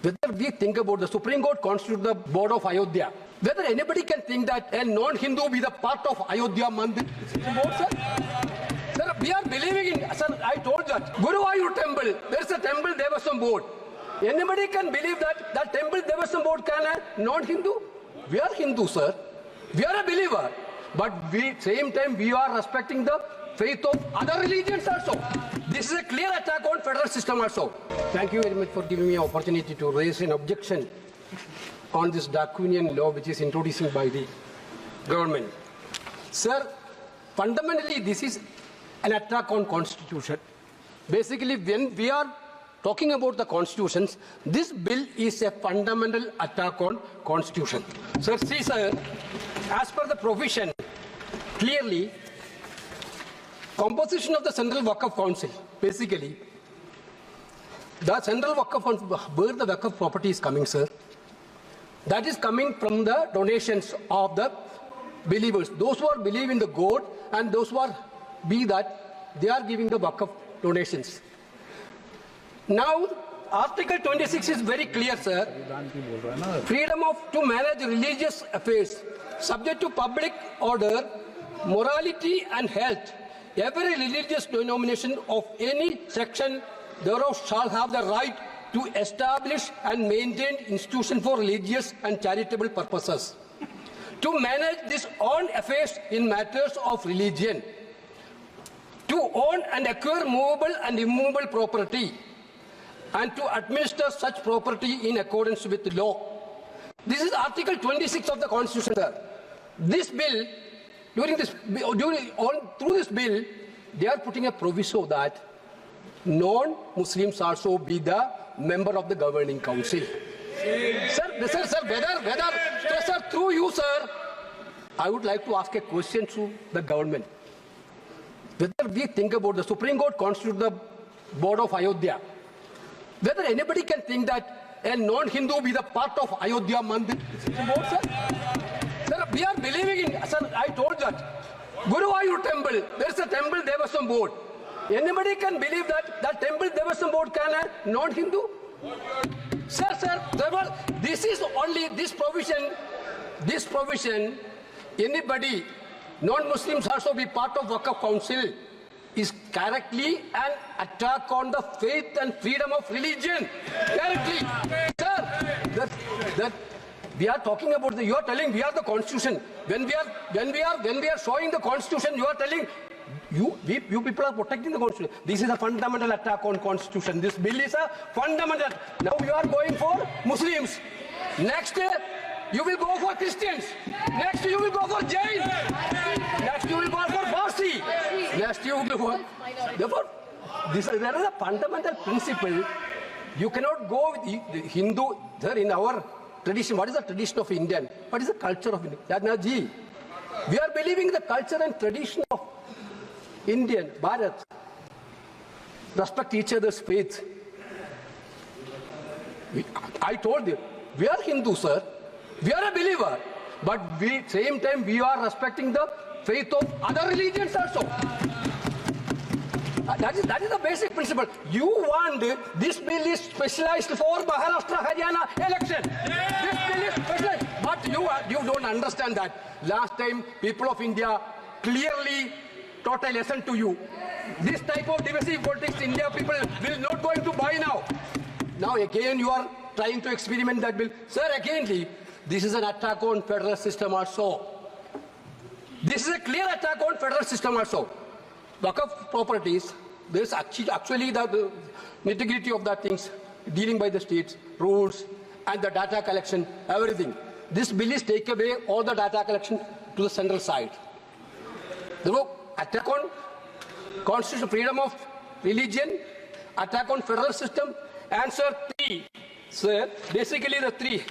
Whether we think about the Supreme Court constitutes the board of Ayodhya, whether anybody can think that a non-Hindu be the part of Ayodhya Mandir board, sir? Sir, we are believing in, sir, I told that. Guruvayur temple, there is a temple Devasam board. Anybody can believe that that temple Devasam board can a non-Hindu? We are Hindu, sir. We are a believer. But same time, we are respecting the faith of other religions also. This is a clear attack on federal system also. Thank you very much for giving me an opportunity to raise an objection on this draconian law which is introduced by the government. Sir, fundamentally this is an attack on constitution. Basically, when we are talking about the constitutions, this bill is a fundamental attack on constitution. Sir, see sir, as per the provision, clearly, composition of the Central Waqf Council, basically, the Central Waqf Council, where the Waqf property is coming, sir, that is coming from the donations of the believers. Those who are believe in the God and those who are be that, they are giving the Waqf donations. Now, Article 26 is very clear, sir. Freedom to manage religious affairs, subject to public order, morality and health. Every religious denomination of any section thereof shall have the right to establish and maintain institutions for religious and charitable purposes, to manage these own affairs in matters of religion, to own and acquire movable and immovable property, and to administer such property in accordance with the law. This is Article 26 of the Constitution, sir. This bill, through this bill, they are putting a proviso that non-Muslims also be the member of the governing council. Sir, through you, sir, I would like to ask a question to the government. Whether we think about the Supreme Court constitutes the board of Ayodhya, whether anybody can think that a non-Hindu be the part of Ayodhya Mandir board, sir? Sir, we are believing in, sir, I told that. Guruvayur temple, there is a temple Devasam board. Anybody can believe that that temple Devasam board can a non-Hindu? Sir, this is only this provision, anybody, non-Muslims also be part of Waqf Council, is correctly an attack on the faith and freedom of religion. Correctly. Sir, we are talking about you are telling we are the constitution. When we are showing the constitution, you are telling you people are protecting the constitution. This is a fundamental attack on constitution. This bill is a fundamental. Now you are going for Muslims. Next you will go for Christians. Next you will go for Jains. Next you will go for Parsi. Next you will go for. Therefore, there is a fundamental principle. You cannot go with the Hindu. Sir, in our tradition, what is the tradition of Indian? What is the culture of Indian? We are believing the culture and tradition of Indian, Bharat. Respect each other's faith. I told you, we are Hindu, sir. We are a believer. But same time, we are respecting the faith of other religions also. That is the basic principle. You want this bill is specialized for Maharashtra, Haryana election. This bill is specialized. But you don't understand that. Last time, people of India clearly taught a lesson to you. This type of divisive politics, India people will not going to buy now. Now again, you are trying to experiment that bill. Sir, again, this is an attack on federal system also. This is a clear attack on federal system also. Waqf properties, there is actually the nitty-gritty of that things dealing by the states, rules, and the data collection, everything. This bill is take away all the data collection to the central side. Therefore, attack on constitutional freedom of religion, attack on federal system. Answer 3, sir. Basically the 3.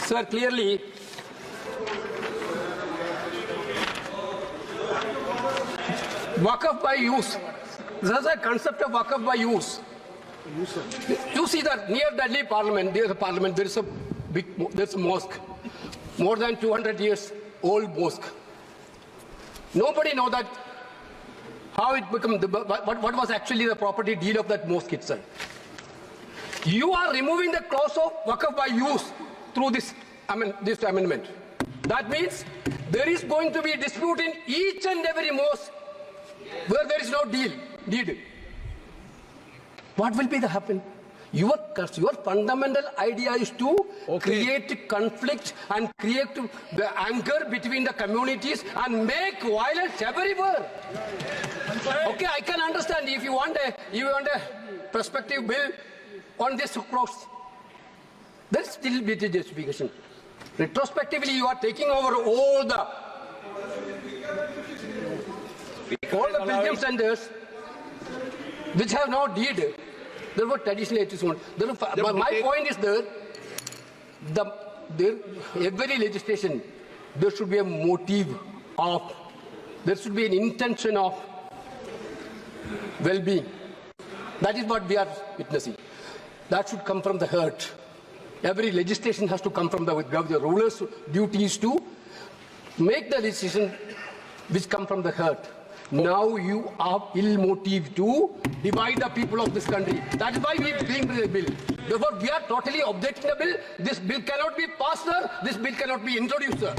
Sir, clearly, Waqf by use. There is a concept of Waqf by use. You see that near Delhi Parliament, there is a mosque, more than 200 years old mosque. Nobody knows that how it became, what was actually the property deed of that mosque itself. You are removing the clause of Waqf by use through this amendment. That means there is going to be a dispute in each and every mosque where there is no deed. What will be the happen? Your fundamental idea is to create conflict and create the anger between the communities and make violence everywhere. Okay, I can understand if you want a prospective bill on this clause. There is still be a justification. Retrospectively, you are taking over all the pilgrim centers which have no deed. There were traditional HSOs. My point is every legislation, there should be a motive of, there should be an intention of well-being. That is what we are witnessing. That should come from the heart. Every legislation has to come from the ruler's duty is to make the decision which come from the heart. Now you are ill motive to divide the people of this country. That is why we bring the bill. Therefore, we are totally objecting the bill. This bill cannot be passed, sir. This bill cannot be introduced, sir.